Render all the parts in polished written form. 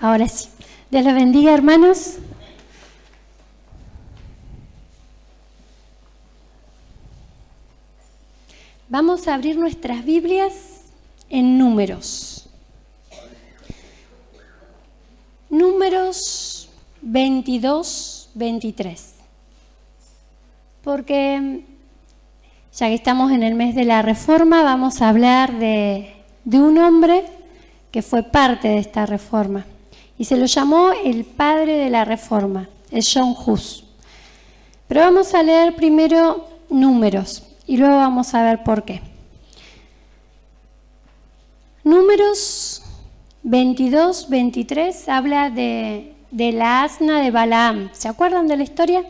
Ahora sí. Dios los bendiga, hermanos. Vamos a abrir nuestras Biblias en Números. Números 22, 23. Porque ya que estamos en el mes de la Reforma, vamos a hablar de un hombre que fue parte de esta reforma. Y se lo llamó el padre de la Reforma, el John Hus. Pero vamos a leer primero Números y luego vamos a ver por qué. Números 22, 23 habla de la asna de Balaam. ¿Se acuerdan de la historia?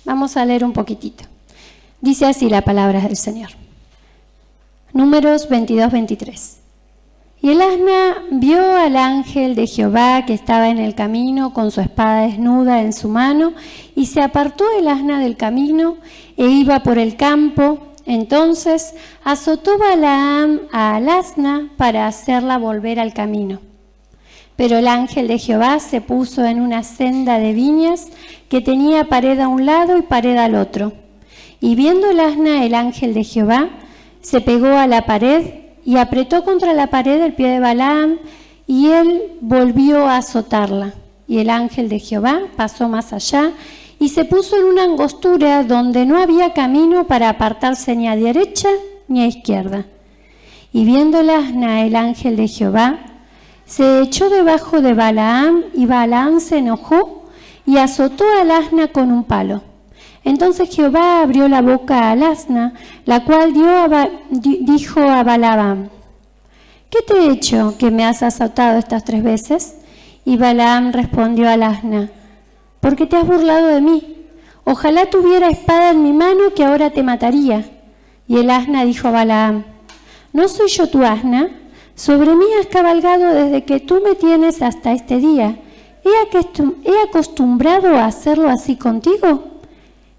Vamos a leer un poquitito. Dice así la palabra del Señor. Números 22, 23. Y el asna vio al ángel de Jehová que estaba en el camino con su espada desnuda en su mano, y se apartó el asna del camino e iba por el campo. Entonces azotó Balaam al asna para hacerla volver al camino. Pero el ángel de Jehová se puso en una senda de viñas que tenía pared a un lado y pared al otro. Y viendo el asna, el ángel de Jehová se pegó a la pared y apretó contra la pared el pie de Balaam, y él volvió a azotarla. Y el ángel de Jehová pasó más allá y se puso en una angostura donde no había camino para apartarse ni a derecha ni a izquierda. Y viendo el asna, el ángel de Jehová se echó debajo de Balaam, y Balaam se enojó y azotó al asna con un palo. Entonces Jehová abrió la boca al asna, la cual dijo a Balaam: ¿qué te he hecho que me has azotado estas 3 veces? Y Balaam respondió al asna: porque te has burlado de mí. Ojalá tuviera espada en mi mano, que ahora te mataría. Y el asna dijo a Balaam: ¿no soy yo tu asna? Sobre mí has cabalgado desde que tú me tienes hasta este día. ¿He acostumbrado a hacerlo así contigo?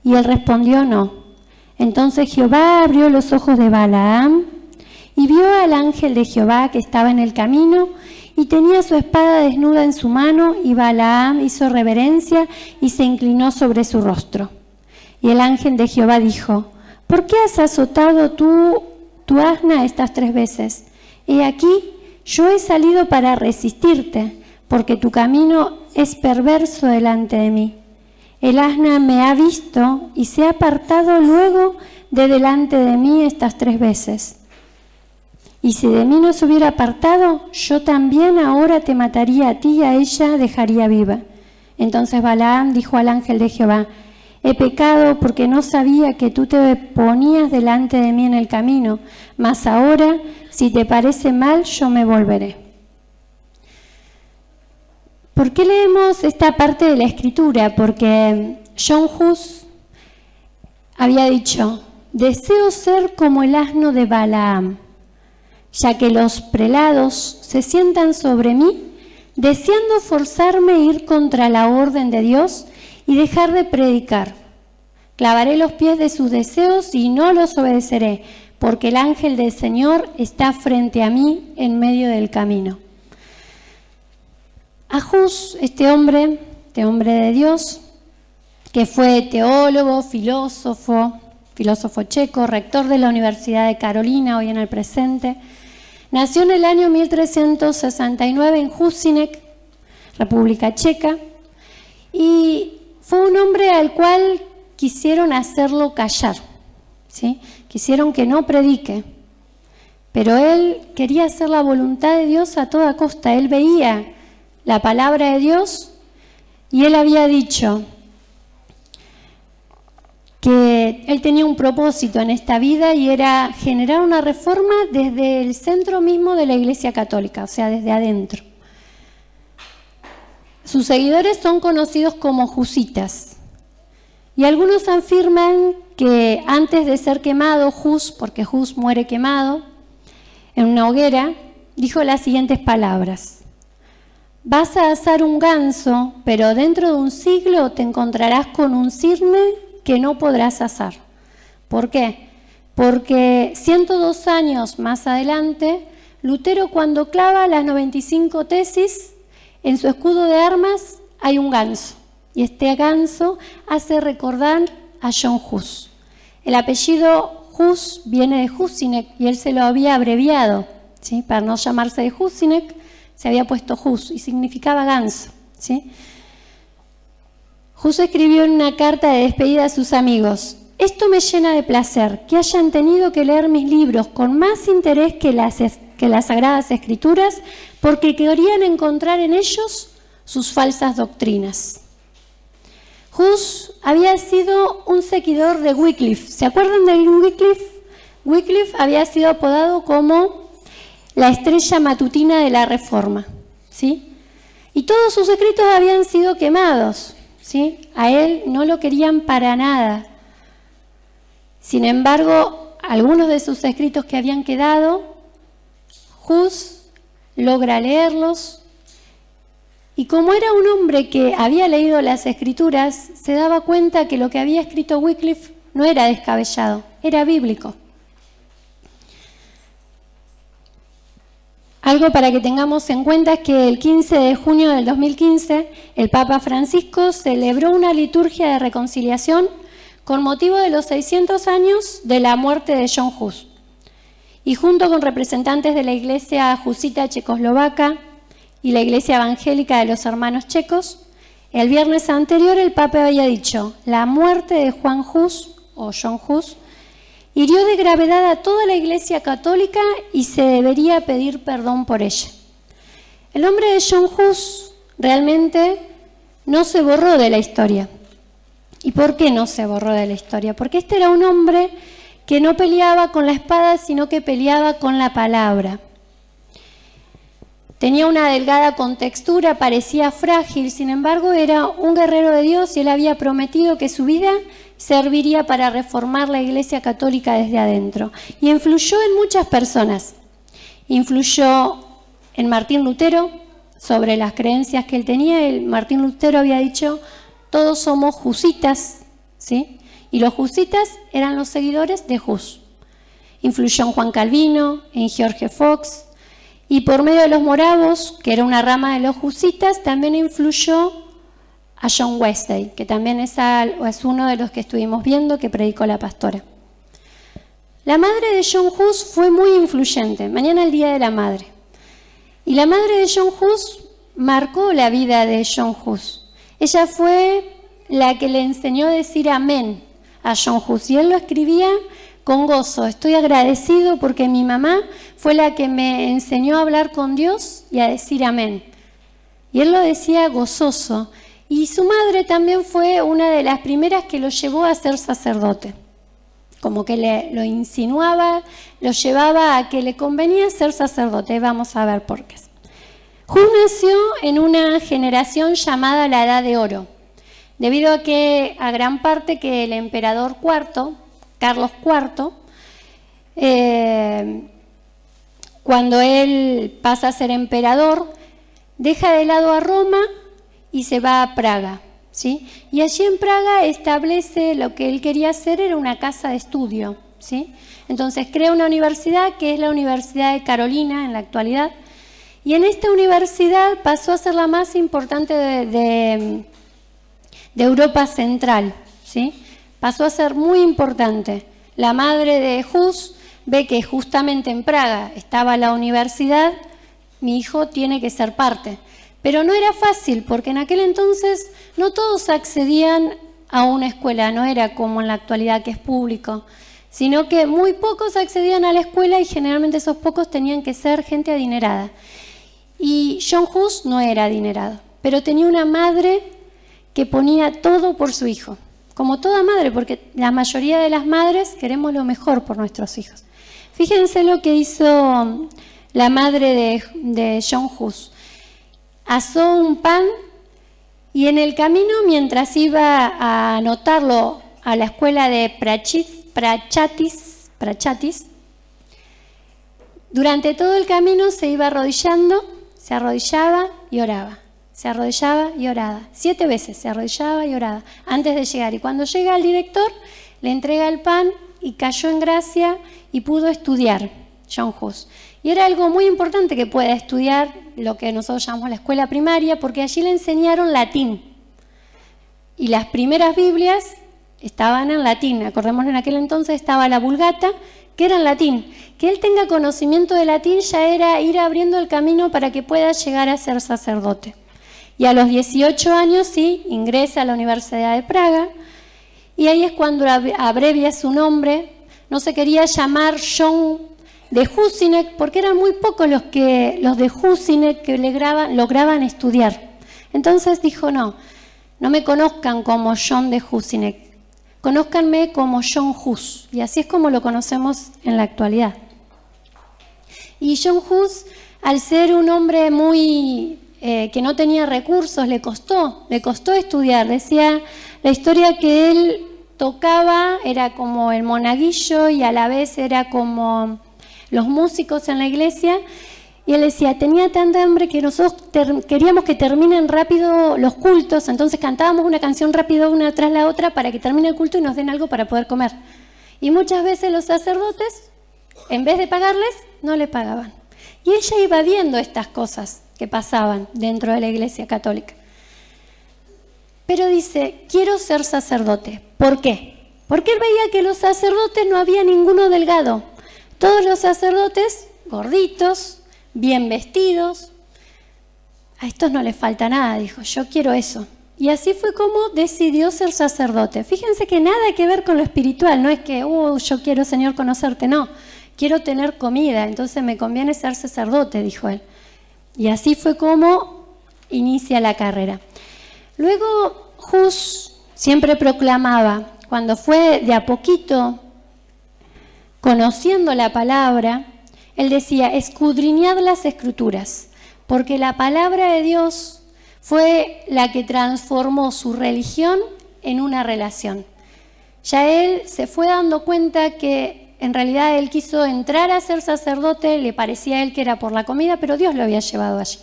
Y él respondió: no. Entonces Jehová abrió los ojos de Balaam y vio al ángel de Jehová que estaba en el camino y tenía su espada desnuda en su mano, y Balaam hizo reverencia y se inclinó sobre su rostro. Y el ángel de Jehová dijo: ¿por qué has azotado tu asna estas 3 veces? He aquí, yo he salido para resistirte, porque tu camino es perverso delante de mí. El asna me ha visto y se ha apartado luego de delante de mí estas 3 veces. Y si de mí no se hubiera apartado, yo también ahora te mataría a ti y a ella dejaría viva. Entonces Balaam dijo al ángel de Jehová: he pecado porque no sabía que tú te ponías delante de mí en el camino, mas ahora, si te parece mal, yo me volveré. ¿Por qué leemos esta parte de la Escritura? Porque John Hus había dicho: deseo ser como el asno de Balaam, ya que los prelados se sientan sobre mí, deseando forzarme a ir contra la orden de Dios y dejar de predicar. Clavaré los pies de sus deseos y no los obedeceré, porque el ángel del Señor está frente a mí en medio del camino. Hus, este hombre de Dios, que fue teólogo, filósofo checo, rector de la Universidad de Carolina, hoy en el presente, nació en el año 1369 en Husinek, República Checa, y fue un hombre al cual quisieron hacerlo callar, ¿sí? Quisieron que no predique, pero él quería hacer la voluntad de Dios a toda costa. Él veía la palabra de Dios y él había dicho que él tenía un propósito en esta vida, y era generar una reforma desde el centro mismo de la Iglesia Católica, o sea, desde adentro. Sus seguidores son conocidos como husitas, y algunos afirman que antes de ser quemado, Hus, porque Hus muere quemado en una hoguera, dijo las siguientes palabras: vas a asar un ganso, pero dentro de un siglo te encontrarás con un cisne que no podrás asar. ¿Por qué? Porque 102 años más adelante, Lutero, cuando clava las 95 tesis, en su escudo de armas hay un ganso. Y este ganso hace recordar a John Hus. El apellido Hus viene de Husinek y él se lo había abreviado, ¿sí? Para no llamarse de Husinek, se había puesto Hus y significaba ganso, ¿sí? Hus escribió en una carta de despedida a sus amigos: esto me llena de placer, que hayan tenido que leer mis libros con más interés que las Sagradas Escrituras, porque querían encontrar en ellos sus falsas doctrinas. Hus había sido un seguidor de Wycliffe. ¿Se acuerdan de Wycliffe? Wycliffe había sido apodado como la estrella matutina de la Reforma, ¿sí? Y todos sus escritos habían sido quemados, ¿sí? A él no lo querían para nada. Sin embargo, algunos de sus escritos que habían quedado, Hus logra leerlos, y como era un hombre que había leído las Escrituras, se daba cuenta que lo que había escrito Wycliffe no era descabellado, era bíblico. Algo para que tengamos en cuenta es que el 15 de junio del 2015, el Papa Francisco celebró una liturgia de reconciliación con motivo de los 600 años de la muerte de John Hus. Y junto con representantes de la Iglesia Husita Checoslovaca y la Iglesia Evangélica de los Hermanos Checos, el viernes anterior el Papa había dicho: la muerte de Juan Hus, o John Hus, hirió de gravedad a toda la Iglesia Católica y se debería pedir perdón por ella. El nombre de John Hus realmente no se borró de la historia. ¿Y por qué no se borró de la historia? Porque este era un hombre que no peleaba con la espada, sino que peleaba con la palabra. Tenía una delgada contextura, parecía frágil, sin embargo era un guerrero de Dios y él había prometido que su vida serviría para reformar la Iglesia Católica desde adentro. Y influyó en muchas personas. Influyó en Martín Lutero sobre las creencias que él tenía. Martín Lutero había dicho: todos somos husitas, ¿sí? Y los husitas eran los seguidores de Hus. Influyó en Juan Calvino, en George Fox, y por medio de los moravos, que era una rama de los husitas, también influyó a John Wesley, que también es uno de los que estuvimos viendo que predicó la pastora. La madre de John Hus fue muy influyente. Mañana es el Día de la Madre. Y la madre de John Hus marcó la vida de John Hus. Ella fue la que le enseñó a decir amén a John Hus. Y él lo escribía con gozo: estoy agradecido porque mi mamá fue la que me enseñó a hablar con Dios y a decir amén. Y él lo decía gozoso. Y su madre también fue una de las primeras que lo llevó a ser sacerdote. Como que lo insinuaba, lo llevaba a que le convenía ser sacerdote. Vamos a ver por qué. Hus nació en una generación llamada la Edad de Oro, debido a que a gran parte que el emperador Carlos IV, cuando él pasa a ser emperador, deja de lado a Roma y se va a Praga, ¿sí? Y allí en Praga establece lo que él quería hacer, era una casa de estudio, ¿sí? Entonces crea una universidad que es la Universidad de Carolina en la actualidad, y en esta universidad pasó a ser la más importante de Europa Central, ¿sí? Pasó a ser muy importante. La madre de Hus ve que justamente en Praga estaba la universidad, mi hijo tiene que ser parte. Pero no era fácil, porque en aquel entonces no todos accedían a una escuela, no era como en la actualidad que es público, sino que muy pocos accedían a la escuela y generalmente esos pocos tenían que ser gente adinerada. Y John Hus no era adinerado, pero tenía una madre que ponía todo por su hijo, como toda madre, porque la mayoría de las madres queremos lo mejor por nuestros hijos. Fíjense lo que hizo la madre de John Hus. Asó un pan y en el camino, mientras iba a anotarlo a la escuela de Prachatis, durante todo el camino se iba arrodillando, se arrodillaba y oraba. Se arrodillaba y oraba. 7 veces se arrodillaba y oraba antes de llegar. Y cuando llega el director, le entrega el pan y cayó en gracia y pudo estudiar John Hus. Y era algo muy importante que pueda estudiar lo que nosotros llamamos la escuela primaria, porque allí le enseñaron latín. Y las primeras Biblias estaban en latín. Acordémonos, en aquel entonces estaba la Vulgata, que era en latín. Que él tenga conocimiento de latín ya era ir abriendo el camino para que pueda llegar a ser sacerdote. Y a los 18 años, sí, ingresa a la Universidad de Praga, y ahí es cuando abrevia su nombre. No se quería llamar John de Husinec, porque eran muy pocos los de Husinec que lograban estudiar. Entonces dijo, no me conozcan como John de Husinec, conózcanme como John Hus, y así es como lo conocemos en la actualidad. Y John Hus, al ser un hombre muy que no tenía recursos, le costó estudiar. Decía la historia que él tocaba, era como el monaguillo y a la vez era como los músicos en la iglesia, y él decía, tenía tanta hambre que nosotros queríamos que terminen rápido los cultos, entonces cantábamos una canción rápido una tras la otra para que termine el culto y nos den algo para poder comer. Y muchas veces los sacerdotes, en vez de pagarles, no le pagaban. Y ella iba viendo estas cosas que pasaban dentro de la iglesia católica. Pero dice, quiero ser sacerdote. ¿Por qué? Porque él veía que los sacerdotes no había ninguno delgado. Todos los sacerdotes gorditos, bien vestidos. A estos no les falta nada, dijo, yo quiero eso. Y así fue como decidió ser sacerdote. Fíjense que nada que ver con lo espiritual, no es que, yo quiero, Señor, conocerte, no. Quiero tener comida, entonces me conviene ser sacerdote, dijo él. Y así fue como inicia la carrera. Luego Hus siempre proclamaba, cuando fue de a poquito conociendo la palabra, él decía, escudriñad las Escrituras, porque la palabra de Dios fue la que transformó su religión en una relación. Ya él se fue dando cuenta que en realidad él quiso entrar a ser sacerdote, le parecía a él que era por la comida, pero Dios lo había llevado allí.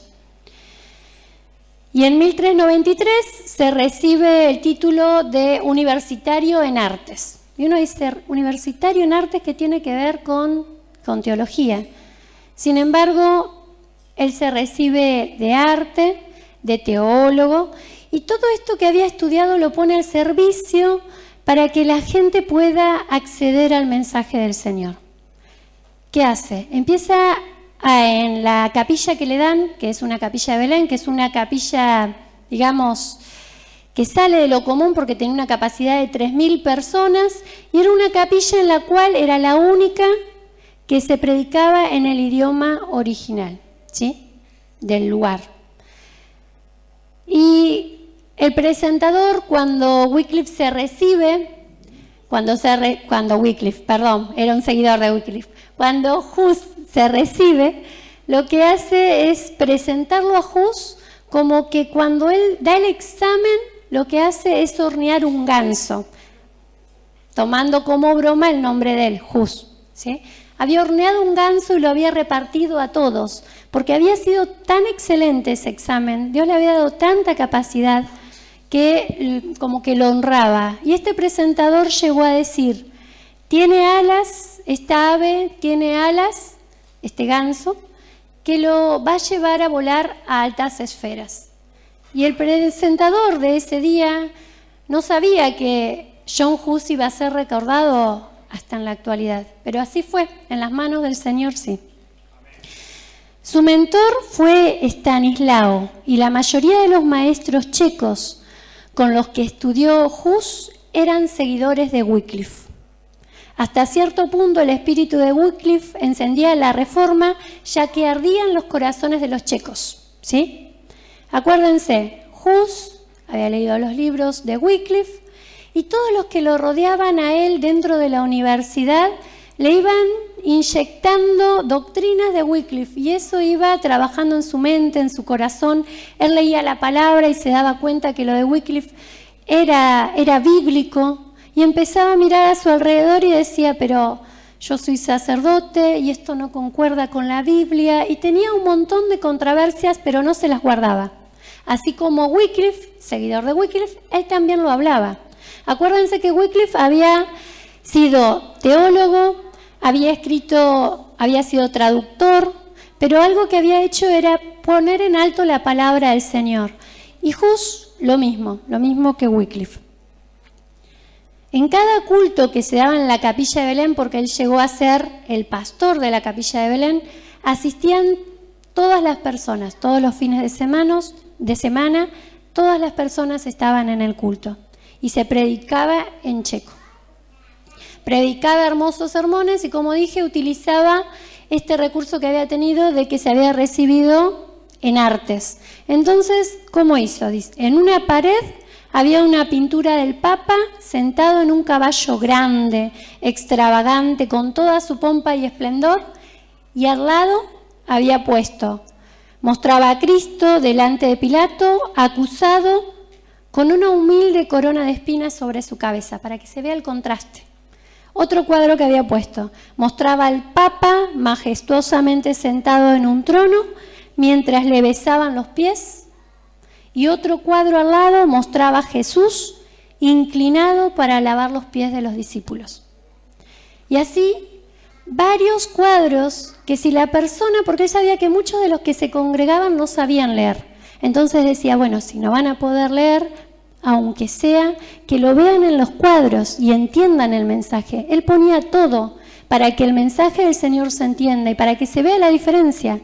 Y en 1393 se recibe el título de universitario en artes. Y uno dice, universitario en artes, ¿qué tiene que ver con teología? Sin embargo, él se recibe de arte, de teólogo, y todo esto que había estudiado lo pone al servicio para que la gente pueda acceder al mensaje del Señor. ¿Qué hace? Empieza en la capilla que le dan, que es una capilla de Belén, que es una capilla, digamos, que sale de lo común porque tenía una capacidad de 3.000 personas, y era una capilla en la cual era la única que se predicaba en el idioma original, ¿sí?, del lugar. Y el presentador, cuando Wycliffe se recibe, cuando Hus se recibe, lo que hace es presentarlo a Hus como que cuando él da el examen, lo que hace es hornear un ganso, tomando como broma el nombre de él, Hus, ¿sí? Había horneado un ganso y lo había repartido a todos, porque había sido tan excelente ese examen, Dios le había dado tanta capacidad que como que lo honraba. Y este presentador llegó a decir, tiene alas, esta ave tiene alas, este ganso, que lo va a llevar a volar a altas esferas. Y el presentador de ese día no sabía que John Hus iba a ser recordado hasta en la actualidad, pero así fue, en las manos del Señor, sí. Su mentor fue Stanislao, y la mayoría de los maestros checos con los que estudió Hus eran seguidores de Wycliffe. Hasta cierto punto el espíritu de Wycliffe encendía la reforma, ya que ardían los corazones de los checos, ¿sí? Acuérdense, Hus había leído los libros de Wycliffe y todos los que lo rodeaban a él dentro de la universidad le iban inyectando doctrinas de Wycliffe, y eso iba trabajando en su mente, en su corazón. Él leía la palabra y se daba cuenta que lo de Wycliffe era bíblico, y empezaba a mirar a su alrededor y decía, pero yo soy sacerdote y esto no concuerda con la Biblia, y tenía un montón de controversias, pero no se las guardaba. Así como Wycliffe, seguidor de Wycliffe, él también lo hablaba. Acuérdense que Wycliffe había sido teólogo, había sido traductor, pero algo que había hecho era poner en alto la palabra del Señor. Y Hus lo mismo que Wycliffe. En cada culto que se daba en la capilla de Belén, porque él llegó a ser el pastor de la capilla de Belén, asistían todas las personas, todos los fines de semana, todas las personas estaban en el culto y se predicaba en checo. Predicaba hermosos sermones y, como dije, utilizaba este recurso que había tenido de que se había recibido en artes. Entonces, ¿cómo hizo? Dice, en una pared había una pintura del Papa sentado en un caballo grande, extravagante, con toda su pompa y esplendor, y al lado había puesto, mostraba a Cristo delante de Pilato, acusado, con una humilde corona de espinas sobre su cabeza, para que se vea el contraste. Otro cuadro que había puesto, mostraba al Papa majestuosamente sentado en un trono, mientras le besaban los pies. Y otro cuadro al lado mostraba a Jesús inclinado para lavar los pies de los discípulos. Y así, varios cuadros que si la persona, porque él sabía que muchos de los que se congregaban no sabían leer. Entonces decía, bueno, si no van a poder leer, aunque sea que lo vean en los cuadros y entiendan el mensaje. Él ponía todo para que el mensaje del Señor se entienda y para que se vea la diferencia.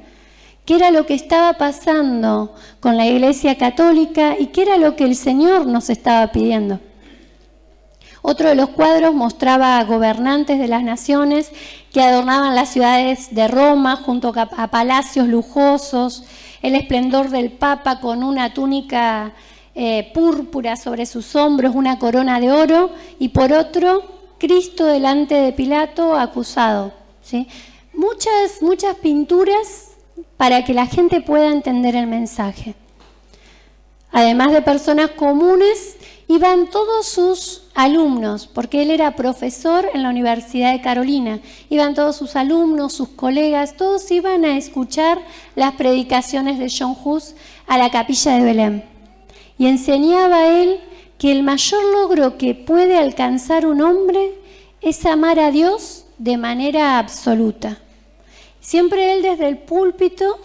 ¿Qué era lo que estaba pasando con la Iglesia Católica y qué era lo que el Señor nos estaba pidiendo? Otro de los cuadros mostraba a gobernantes de las naciones que adornaban las ciudades de Roma junto a palacios lujosos, el esplendor del Papa con una túnica púrpura sobre sus hombros, una corona de oro, y por otro, Cristo delante de Pilato acusado, ¿sí? Muchas pinturas para que la gente pueda entender el mensaje. Además de personas comunes, iban todos sus alumnos, porque él era profesor en la Universidad de Carolina. Iban todos sus alumnos, sus colegas, todos iban a escuchar las predicaciones de John Hus a la capilla de Belén. Y enseñaba a él que el mayor logro que puede alcanzar un hombre es amar a Dios de manera absoluta. Siempre él desde el púlpito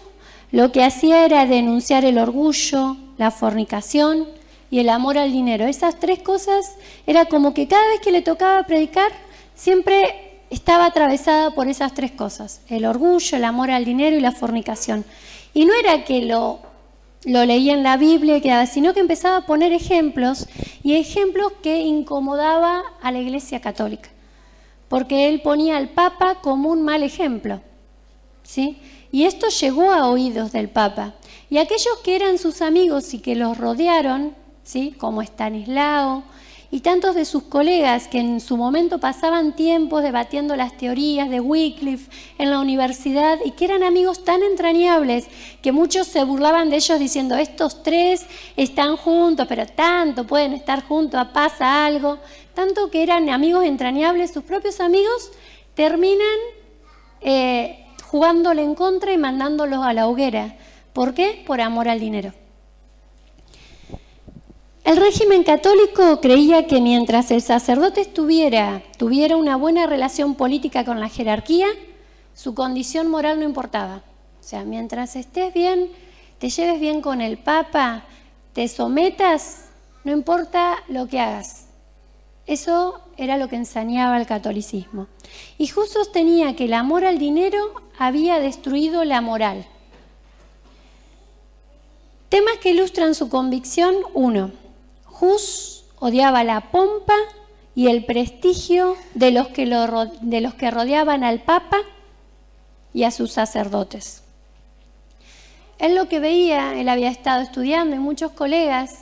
lo que hacía era denunciar el orgullo, la fornicación y el amor al dinero. Esas tres cosas era como que cada vez que le tocaba predicar siempre estaba atravesada por esas tres cosas: el orgullo, el amor al dinero y la fornicación. Y no era que lo leía en la Biblia y quedaba, sino que empezaba a poner ejemplos y ejemplos que incomodaba a la Iglesia Católica, porque él ponía al Papa como un mal ejemplo, ¿sí? Y esto llegó a oídos del Papa. Y aquellos que eran sus amigos y que los rodearon, ¿sí?, como Estanislao y tantos de sus colegas que en su momento pasaban tiempos debatiendo las teorías de Wycliffe en la universidad y que eran amigos tan entrañables que muchos se burlaban de ellos diciendo, estos tres están juntos, pero tanto pueden estar juntos, pasa algo. Tanto que eran amigos entrañables, sus propios amigos terminan jugándole en contra y mandándolos a la hoguera. ¿Por qué? Por amor al dinero. El régimen católico creía que mientras el sacerdote tuviera una buena relación política con la jerarquía, su condición moral no importaba. O sea, mientras estés bien, te lleves bien con el Papa, te sometas, no importa lo que hagas. Eso era lo que enseñaba el catolicismo. Y Hus sostenía que el amor al dinero había destruido la moral. Temas que ilustran su convicción: 1. Hus odiaba la pompa y el prestigio de los que rodeaban al Papa y a sus sacerdotes. Él lo que veía, él había estado estudiando y muchos colegas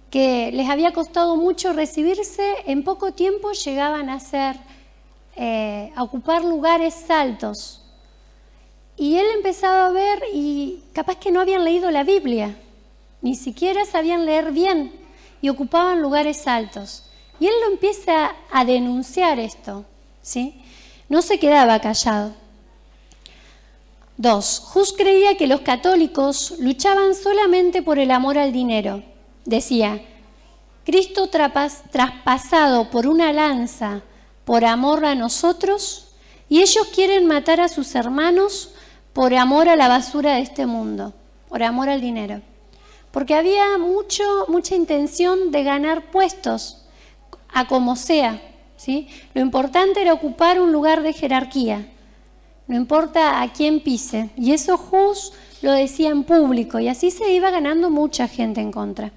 que les había costado mucho recibirse, en poco tiempo llegaban a ocupar lugares altos. Y él empezaba a ver y capaz que no habían leído la Biblia, ni siquiera sabían leer bien y ocupaban lugares altos. Y él lo empieza a denunciar esto, ¿sí? No se quedaba callado. 2. Hus creía que los católicos luchaban solamente por el amor al dinero. Decía, Cristo traspasado por una lanza por amor a nosotros, y ellos quieren matar a sus hermanos por amor a la basura de este mundo. por amor al dinero. Porque había mucha intención de ganar puestos, a como sea, ¿sí? Lo importante era ocupar un lugar de jerarquía, no importa a quién pise. Y eso Hus lo decía en público, y así se iba ganando mucha gente en contra.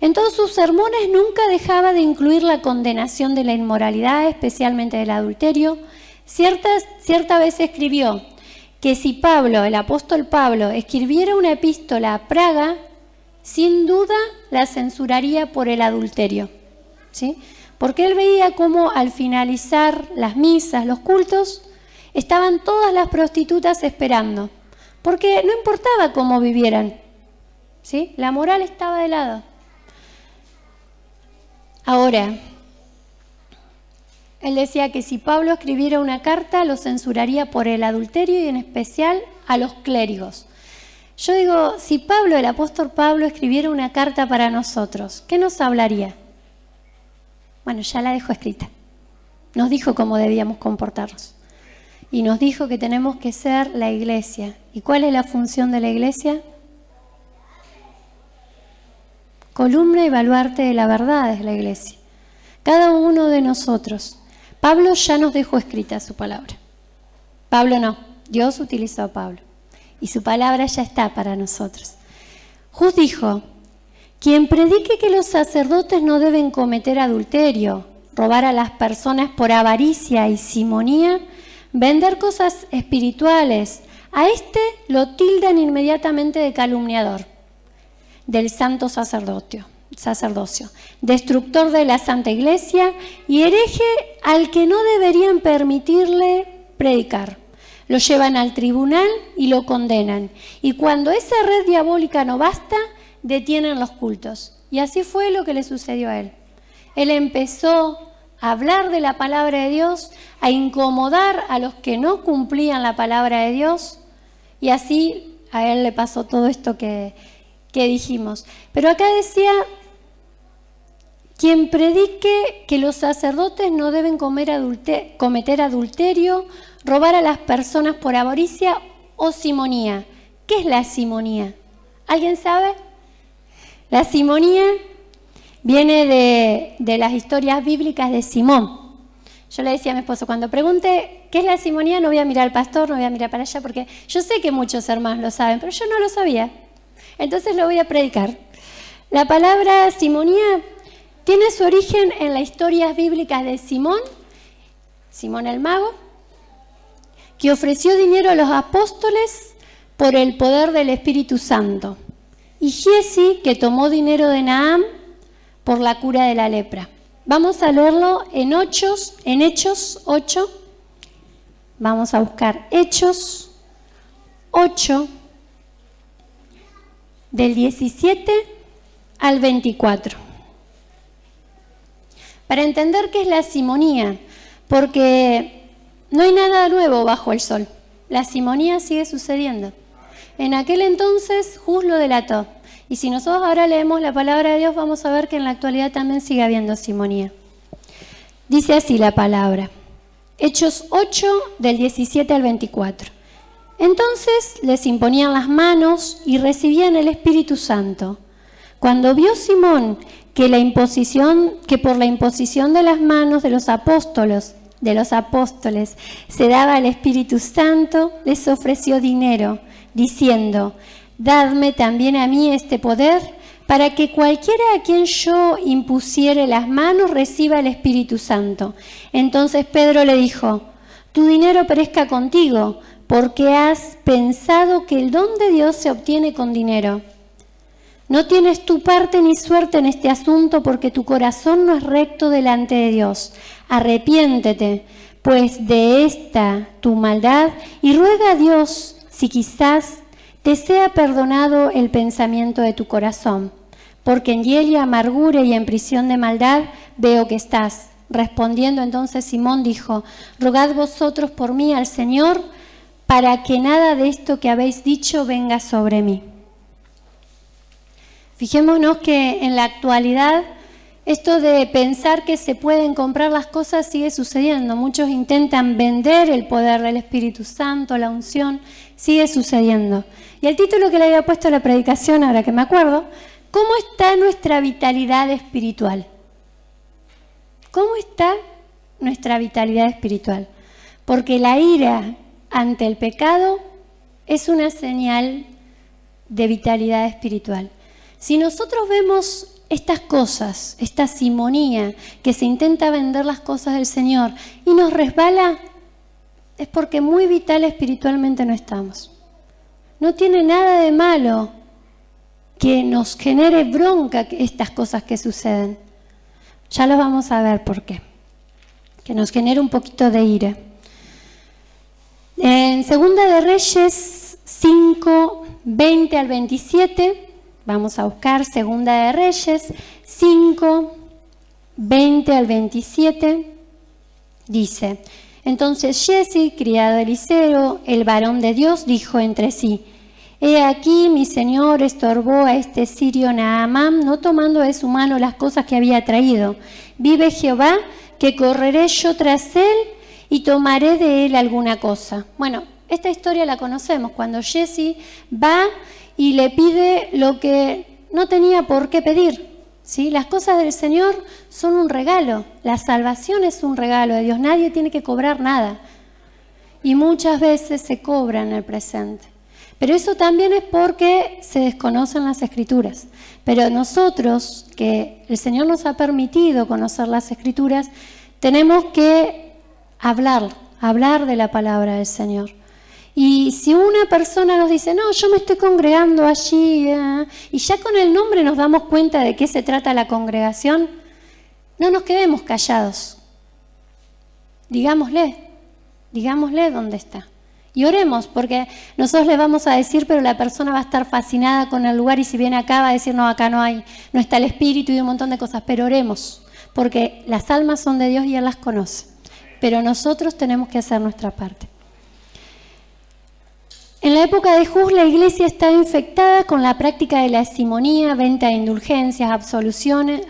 En todos sus sermones nunca dejaba de incluir la condenación de la inmoralidad, especialmente del adulterio. Cierta vez escribió que si Pablo, el apóstol Pablo, escribiera una epístola a Praga, sin duda la censuraría por el adulterio, ¿sí? Porque él veía cómo al finalizar las misas, los cultos, estaban todas las prostitutas esperando, porque no importaba cómo vivieran, ¿sí? La moral estaba de lado. Ahora, él decía que si Pablo escribiera una carta, lo censuraría por el adulterio y en especial a los clérigos. Yo digo, si Pablo, el apóstol Pablo, escribiera una carta para nosotros, ¿qué nos hablaría? Bueno, ya la dejó escrita. Nos dijo cómo debíamos comportarnos. Y nos dijo que tenemos que ser la iglesia. ¿Y cuál es la función de la iglesia? Columna y baluarte de la verdad es la iglesia. Cada uno de nosotros. Pablo ya nos dejó escrita su palabra. Pablo no, Dios utilizó a Pablo. Y su palabra ya está para nosotros. Hus dijo, quien predique que los sacerdotes no deben cometer adulterio, robar a las personas por avaricia y simonía, vender cosas espirituales, a este lo tildan inmediatamente de calumniador del santo sacerdocio, destructor de la Santa Iglesia y hereje al que no deberían permitirle predicar. Lo llevan al tribunal y lo condenan. Y cuando esa red diabólica no basta, detienen los cultos. Y así fue lo que le sucedió a él. Él empezó a hablar de la palabra de Dios, a incomodar a los que no cumplían la palabra de Dios, y así a él le pasó todo esto que dijimos. Pero acá decía, quien predique que los sacerdotes no deben cometer adulterio, robar a las personas por avaricia o simonía. ¿Qué es la simonía? ¿Alguien sabe? La simonía viene de las historias bíblicas de Simón. Yo le decía a mi esposo, cuando pregunte qué es la simonía, no voy a mirar al pastor, no voy a mirar para allá, porque yo sé que muchos hermanos lo saben, pero yo no lo sabía. Entonces lo voy a predicar. La palabra simonía tiene su origen en las historias bíblicas de Simón el mago, que ofreció dinero a los apóstoles por el poder del Espíritu Santo, y Giezi, que tomó dinero de Naam por la cura de la lepra. Vamos a leerlo en Hechos 8. Vamos a buscar Hechos 8, del 17 al 24. Para entender qué es la simonía, porque no hay nada nuevo bajo el sol. La simonía sigue sucediendo. En aquel entonces Hus lo delató. Y si nosotros ahora leemos la palabra de Dios, vamos a ver que en la actualidad también sigue habiendo simonía. Dice así la palabra. Hechos 8, del 17 al 24. Entonces les imponían las manos y recibían el Espíritu Santo. Cuando vio Simón que por la imposición de las manos de los apóstoles se daba el Espíritu Santo, les ofreció dinero, diciendo, dadme también a mí este poder, para que cualquiera a quien yo impusiere las manos reciba el Espíritu Santo. Entonces Pedro le dijo, tu dinero perezca contigo, porque has pensado que el don de Dios se obtiene con dinero. No tienes tu parte ni suerte en este asunto, porque tu corazón no es recto delante de Dios. Arrepiéntete, pues, de esta tu maldad, y ruega a Dios, si quizás te sea perdonado el pensamiento de tu corazón, porque en hiel y amargura y en prisión de maldad veo que estás. Respondiendo entonces Simón dijo, rogad vosotros por mí al Señor, para que nada de esto que habéis dicho venga sobre mí. Fijémonos que en la actualidad esto de pensar que se pueden comprar las cosas sigue sucediendo. Muchos intentan vender el poder del Espíritu Santo, la unción, sigue sucediendo. Y el título que le había puesto a la predicación, ahora que me acuerdo, ¿cómo está nuestra vitalidad espiritual? ¿Cómo está nuestra vitalidad espiritual? Porque la ira ante el pecado es una señal de vitalidad espiritual. Si nosotros vemos estas cosas, esta simonía que se intenta vender las cosas del Señor y nos resbala, es porque muy vital espiritualmente no estamos. No tiene nada de malo que nos genere bronca estas cosas que suceden. Ya lo vamos a ver por qué. Que nos genere un poquito de ira. En Segunda de Reyes 5, 20 al 27, vamos a buscar Segunda de Reyes 5, 20 al 27, dice: Entonces Giezi, criado de Eliseo, el varón de Dios, dijo entre sí: He aquí mi señor estorbó a este sirio Naamán, no tomando de su mano las cosas que había traído. Vive Jehová, que correré yo tras él y tomaré de él alguna cosa. Bueno, esta historia la conocemos, cuando Giezi va y le pide lo que no tenía por qué pedir, ¿sí? Las cosas del Señor son un regalo, la salvación es un regalo de Dios, nadie tiene que cobrar nada. Y muchas veces se cobra en el presente. Pero eso también es porque se desconocen las Escrituras. Pero nosotros, que el Señor nos ha permitido conocer las Escrituras, tenemos que hablar de la palabra del Señor. Y si una persona nos dice, no, yo me estoy congregando allí, y ya con el nombre nos damos cuenta de qué se trata la congregación, no nos quedemos callados. Digámosle dónde está. Y oremos, porque nosotros le vamos a decir, pero la persona va a estar fascinada con el lugar y si viene acá va a decir, no, acá no está el Espíritu y un montón de cosas. Pero oremos, porque las almas son de Dios y Él las conoce. Pero nosotros tenemos que hacer nuestra parte. En la época de Juz, la iglesia estaba infectada con la práctica de la simonía, venta de indulgencias, absoluciones,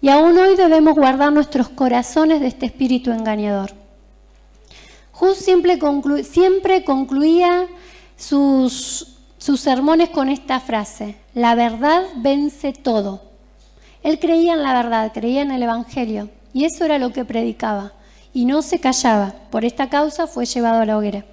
y aún hoy debemos guardar nuestros corazones de este espíritu engañador. Juz siempre concluía sus sermones con esta frase: la verdad vence todo. Él creía en la verdad, creía en el Evangelio, y eso era lo que predicaba, y no se callaba. Por esta causa fue llevado a la hoguera.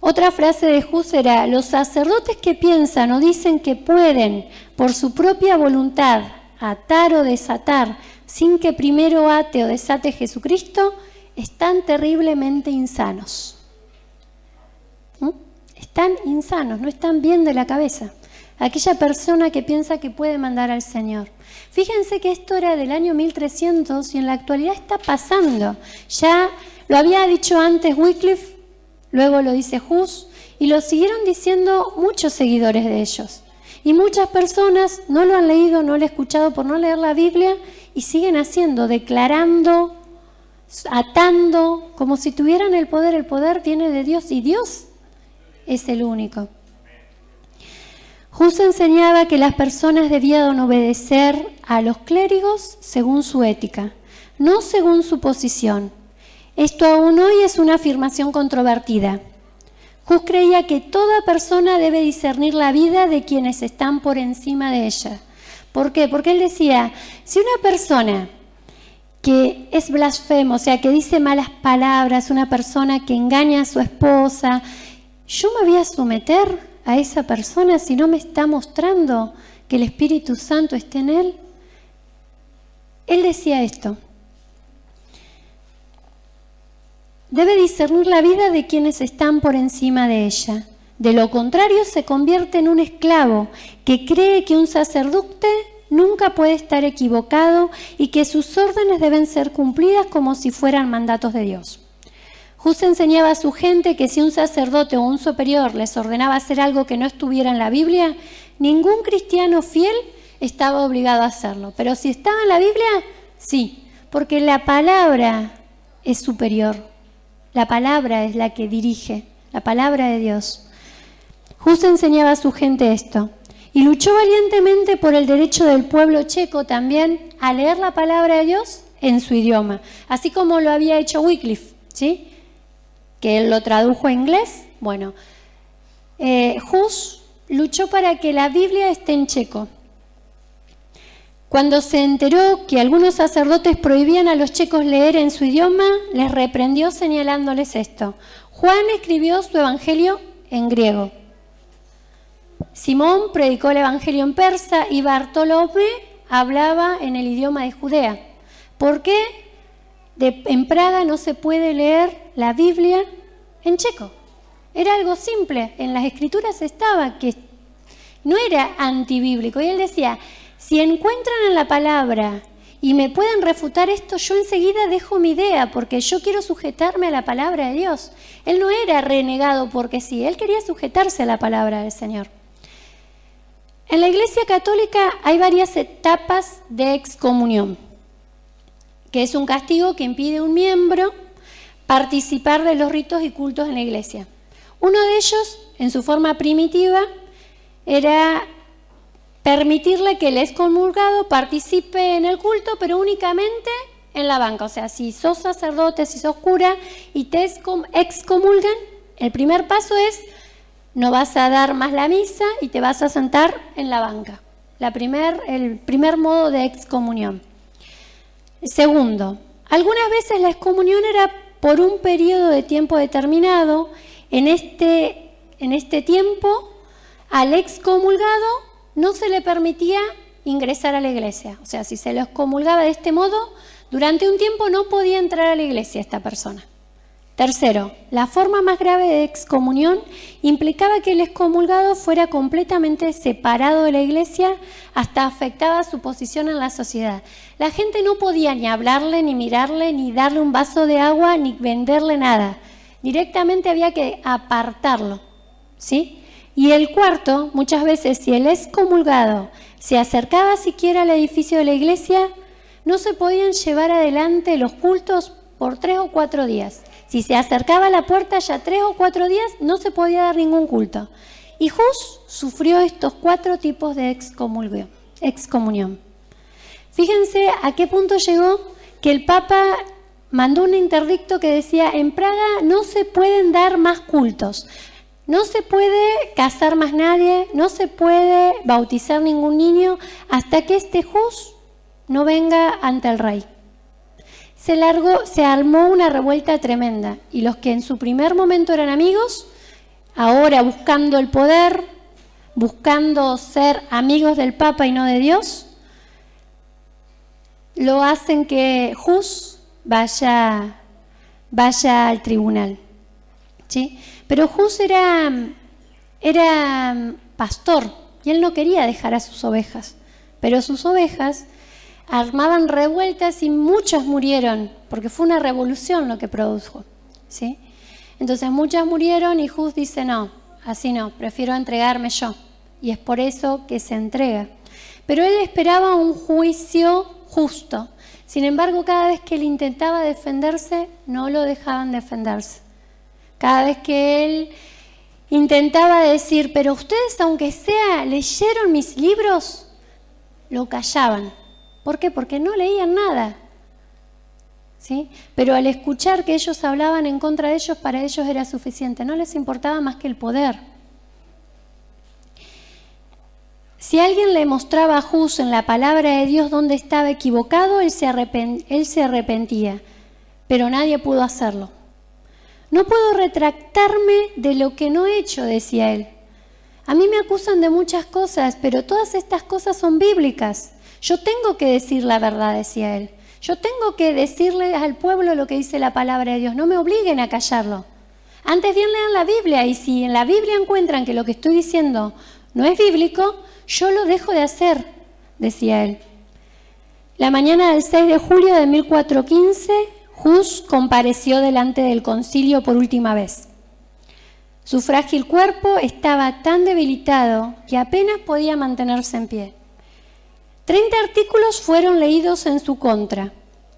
Otra frase de Juz era: los sacerdotes que piensan o dicen que pueden, por su propia voluntad, atar o desatar, sin que primero ate o desate Jesucristo, están terriblemente insanos. Están insanos, no están bien de la cabeza. Aquella persona que piensa que puede mandar al Señor. Fíjense que esto era del año 1300 y en la actualidad está pasando. Ya lo había dicho antes Wycliffe, luego lo dice Hus, y lo siguieron diciendo muchos seguidores de ellos. Y muchas personas no lo han leído, no lo han escuchado por no leer la Biblia y siguen haciendo, declarando, atando, como si tuvieran el poder viene de Dios y Dios es el único. Hus enseñaba que las personas debían obedecer a los clérigos según su ética, no según su posición. Esto aún hoy es una afirmación controvertida. Hus creía que toda persona debe discernir la vida de quienes están por encima de ella. ¿Por qué? Porque él decía, si una persona que es blasfemo, o sea, que dice malas palabras, una persona que engaña a su esposa, ¿yo me voy a someter a esa persona si no me está mostrando que el Espíritu Santo esté en él? Él decía esto: debe discernir la vida de quienes están por encima de ella. De lo contrario, se convierte en un esclavo que cree que un sacerdote nunca puede estar equivocado y que sus órdenes deben ser cumplidas como si fueran mandatos de Dios. Hus enseñaba a su gente que si un sacerdote o un superior les ordenaba hacer algo que no estuviera en la Biblia, ningún cristiano fiel estaba obligado a hacerlo. Pero si estaba en la Biblia, sí, porque la palabra es superior. La palabra es la que dirige, la palabra de Dios. Hus enseñaba a su gente esto y luchó valientemente por el derecho del pueblo checo también a leer la palabra de Dios en su idioma, así como lo había hecho Wycliffe, ¿sí? que él lo tradujo a inglés. Bueno, Hus luchó para que la Biblia esté en checo. Cuando se enteró que algunos sacerdotes prohibían a los checos leer en su idioma, les reprendió señalándoles esto. Juan escribió su evangelio en griego. Simón predicó el evangelio en persa y Bartolomé hablaba en el idioma de Judea. ¿Por qué en Praga no se puede leer la Biblia en checo? Era algo simple, en las escrituras estaba, que no era antibíblico. Y él decía, si encuentran en la palabra y me pueden refutar esto, yo enseguida dejo mi idea, porque yo quiero sujetarme a la palabra de Dios. Él no era renegado porque sí, él quería sujetarse a la palabra del Señor. En la Iglesia Católica hay varias etapas de excomunión, que es un castigo que impide a un miembro participar de los ritos y cultos en la Iglesia. Uno de ellos, en su forma primitiva, era permitirle que el excomulgado participe en el culto, pero únicamente en la banca. O sea, si sos sacerdote, si sos cura y te excomulgan, el primer paso es no vas a dar más la misa y te vas a sentar en la banca. El primer modo de excomunión. Segundo, algunas veces la excomunión era por un periodo de tiempo determinado. En este tiempo, al excomulgado no se le permitía ingresar a la iglesia. O sea, si se lo excomulgaba de este modo, durante un tiempo no podía entrar a la iglesia esta persona. Tercero, la forma más grave de excomunión implicaba que el excomulgado fuera completamente separado de la iglesia, hasta afectaba su posición en la sociedad. La gente no podía ni hablarle, ni mirarle, ni darle un vaso de agua, ni venderle nada. Directamente había que apartarlo, ¿sí? Y el cuarto, muchas veces, si el excomulgado se acercaba siquiera al edificio de la iglesia, no se podían llevar adelante los cultos por 3 o 4 días. Si se acercaba a la puerta ya 3 o 4 días, no se podía dar ningún culto. Y Hus sufrió estos 4 tipos de excomunión. Fíjense a qué punto llegó que el Papa mandó un interdicto que decía, en Praga no se pueden dar más cultos. No se puede casar más nadie, no se puede bautizar ningún niño hasta que este Hus no venga ante el rey. Se armó una revuelta tremenda y los que en su primer momento eran amigos, ahora buscando el poder, buscando ser amigos del Papa y no de Dios, lo hacen que Hus vaya al tribunal, ¿sí? Pero Hus era pastor y él no quería dejar a sus ovejas, pero sus ovejas armaban revueltas y muchas murieron, porque fue una revolución lo que produjo, ¿sí? Entonces muchas murieron y Hus dice, no, así no, prefiero entregarme yo. Y es por eso que se entrega. Pero él esperaba un juicio justo. Sin embargo, cada vez que él intentaba defenderse, no lo dejaban defenderse. Cada vez que él intentaba decir, pero ustedes aunque sea, ¿leyeron mis libros? Lo callaban. ¿Por qué? Porque no leían nada, ¿sí? Pero al escuchar que ellos hablaban en contra de ellos, para ellos era suficiente. No les importaba más que el poder. Si alguien le mostraba a Hus en la palabra de Dios dónde estaba equivocado, él se arrepentía, pero nadie pudo hacerlo. No puedo retractarme de lo que no he hecho, decía él. A mí me acusan de muchas cosas, pero todas estas cosas son bíblicas. Yo tengo que decir la verdad, decía él. Yo tengo que decirle al pueblo lo que dice la palabra de Dios. No me obliguen a callarlo. Antes bien lean la Biblia y si en la Biblia encuentran que lo que estoy diciendo no es bíblico, yo lo dejo de hacer, decía él. La mañana del 6 de julio de 1415, Hus compareció delante del concilio por última vez. Su frágil cuerpo estaba tan debilitado que apenas podía mantenerse en pie. 30 artículos fueron leídos en su contra.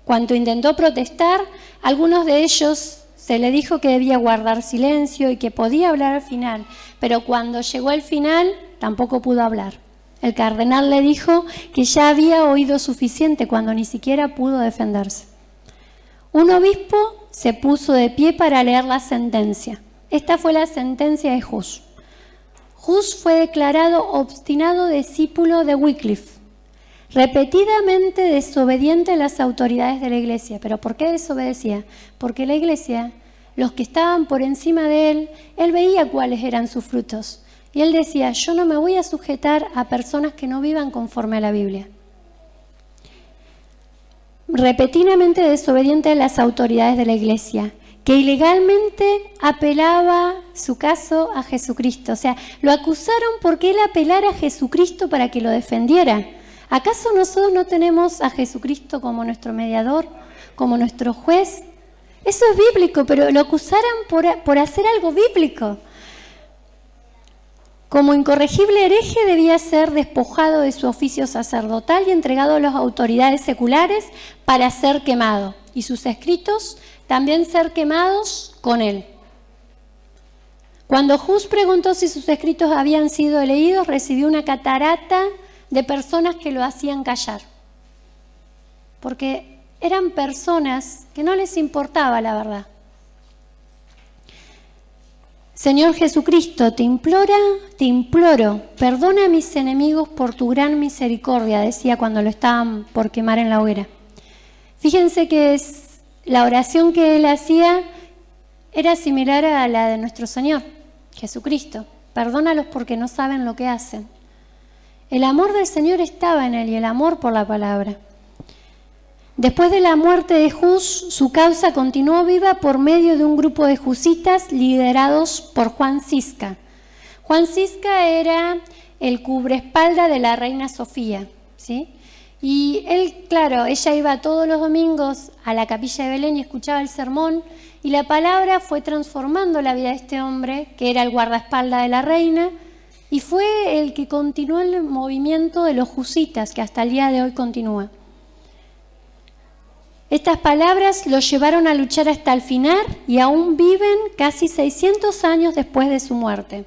Cuando intentó protestar, algunos de ellos se le dijo que debía guardar silencio y que podía hablar al final, pero cuando llegó al final tampoco pudo hablar. El cardenal le dijo que ya había oído suficiente cuando ni siquiera pudo defenderse. Un obispo se puso de pie para leer la sentencia. Esta fue la sentencia de Hus. Hus fue declarado obstinado discípulo de Wycliffe, repetidamente desobediente a las autoridades de la iglesia. ¿Pero por qué desobedecía? Porque la iglesia, los que estaban por encima de él veía cuáles eran sus frutos. Y él decía, yo no me voy a sujetar a personas que no vivan conforme a la Biblia. Repetidamente desobediente a las autoridades de la iglesia, que ilegalmente apelaba su caso a Jesucristo. O sea, lo acusaron porque él apelara a Jesucristo para que lo defendiera. ¿Acaso nosotros no tenemos a Jesucristo como nuestro mediador, como nuestro juez? Eso es bíblico, pero lo acusaron por hacer algo bíblico. Como incorregible hereje debía ser despojado de su oficio sacerdotal y entregado a las autoridades seculares para ser quemado. Y sus escritos también ser quemados con él. Cuando Hus preguntó si sus escritos habían sido leídos, recibió una catarata de personas que lo hacían callar. Porque eran personas que no les importaba la verdad. Señor Jesucristo, te imploro, perdona a mis enemigos por tu gran misericordia, decía cuando lo estaban por quemar en la hoguera. Fíjense que la oración que él hacía era similar a la de nuestro Señor Jesucristo. Perdónalos porque no saben lo que hacen. El amor del Señor estaba en él y el amor por la palabra. Después de la muerte de Hus, su causa continuó viva por medio de un grupo de husitas liderados por Juan Sisca. Juan Sisca era el cubreespalda de la reina Sofía, ¿sí? Y él, claro, ella iba todos los domingos a la capilla de Belén y escuchaba el sermón, y la palabra fue transformando la vida de este hombre, que era el guardaespaldas de la reina, y fue el que continuó el movimiento de los husitas, que hasta el día de hoy continúa. Estas palabras lo llevaron a luchar hasta el final y aún viven casi 600 años después de su muerte.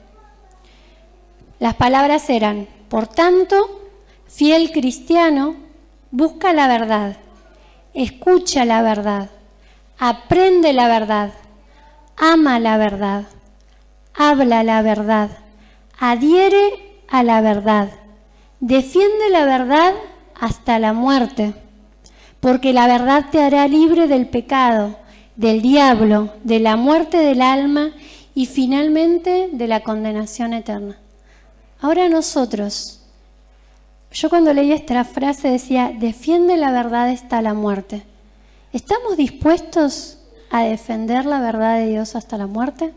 Las palabras eran, por tanto, fiel cristiano, busca la verdad, escucha la verdad, aprende la verdad, ama la verdad, habla la verdad, adhiere a la verdad, defiende la verdad hasta la muerte. Porque la verdad te hará libre del pecado, del diablo, de la muerte del alma y finalmente de la condenación eterna. Ahora nosotros, yo cuando leí esta frase decía, defiende la verdad hasta la muerte. ¿Estamos dispuestos a defender la verdad de Dios hasta la muerte?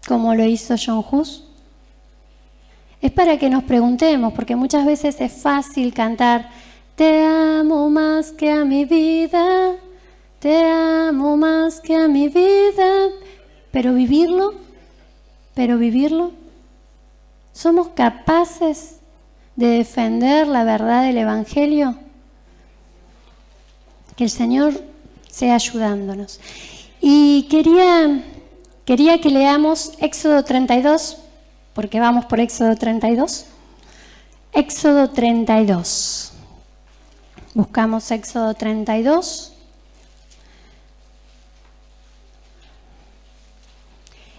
Como lo hizo John Hus. Es para que nos preguntemos, porque muchas veces es fácil cantar, te amo más que a mi vida, te amo más que a mi vida. Pero vivirlo, ¿somos capaces de defender la verdad del Evangelio? Que el Señor sea ayudándonos. Y quería que leamos Éxodo 32, porque vamos por Éxodo 32. Éxodo 32. Buscamos Éxodo 32.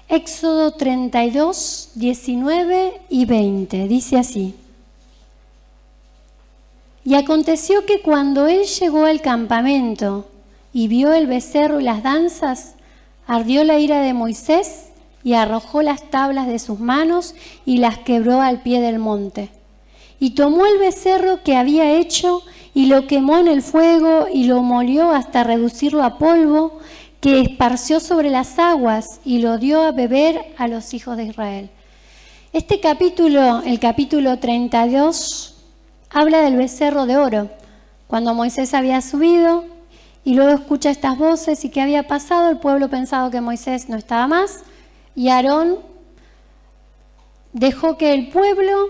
Éxodo 32, 19 y 20. Dice así. Y aconteció que cuando él llegó al campamento y vio el becerro y las danzas, ardió la ira de Moisés y arrojó las tablas de sus manos y las quebró al pie del monte. Y tomó el becerro que había hecho y lo quemó en el fuego y lo molió hasta reducirlo a polvo, que esparció sobre las aguas y lo dio a beber a los hijos de Israel. Este capítulo, el capítulo 32, habla del becerro de oro. Cuando Moisés había subido y luego escucha estas voces y qué había pasado, el pueblo pensaba que Moisés no estaba más y Aarón dejó que el pueblo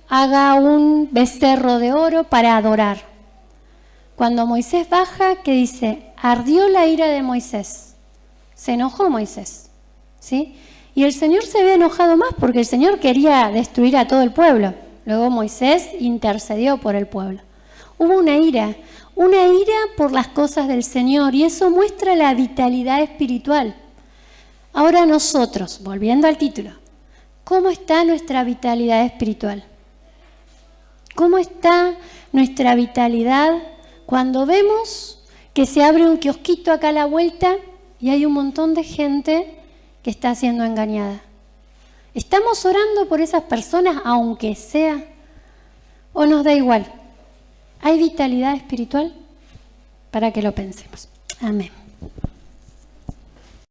haga un becerro de oro para adorar. Cuando Moisés baja, ¿qué dice? Ardió la ira de Moisés. Se enojó Moisés, ¿sí? Y el Señor se había enojado más porque el Señor quería destruir a todo el pueblo. Luego Moisés intercedió por el pueblo. Hubo una ira, una ira por las cosas del Señor, y eso muestra la vitalidad espiritual. Ahora nosotros, volviendo al título, ¿cómo está nuestra vitalidad espiritual? ¿Cómo está nuestra vitalidad cuando vemos que se abre un kiosquito acá a la vuelta y hay un montón de gente que está siendo engañada? ¿Estamos orando por esas personas aunque sea? ¿O nos da igual? ¿Hay vitalidad espiritual? Para que lo pensemos. Amén.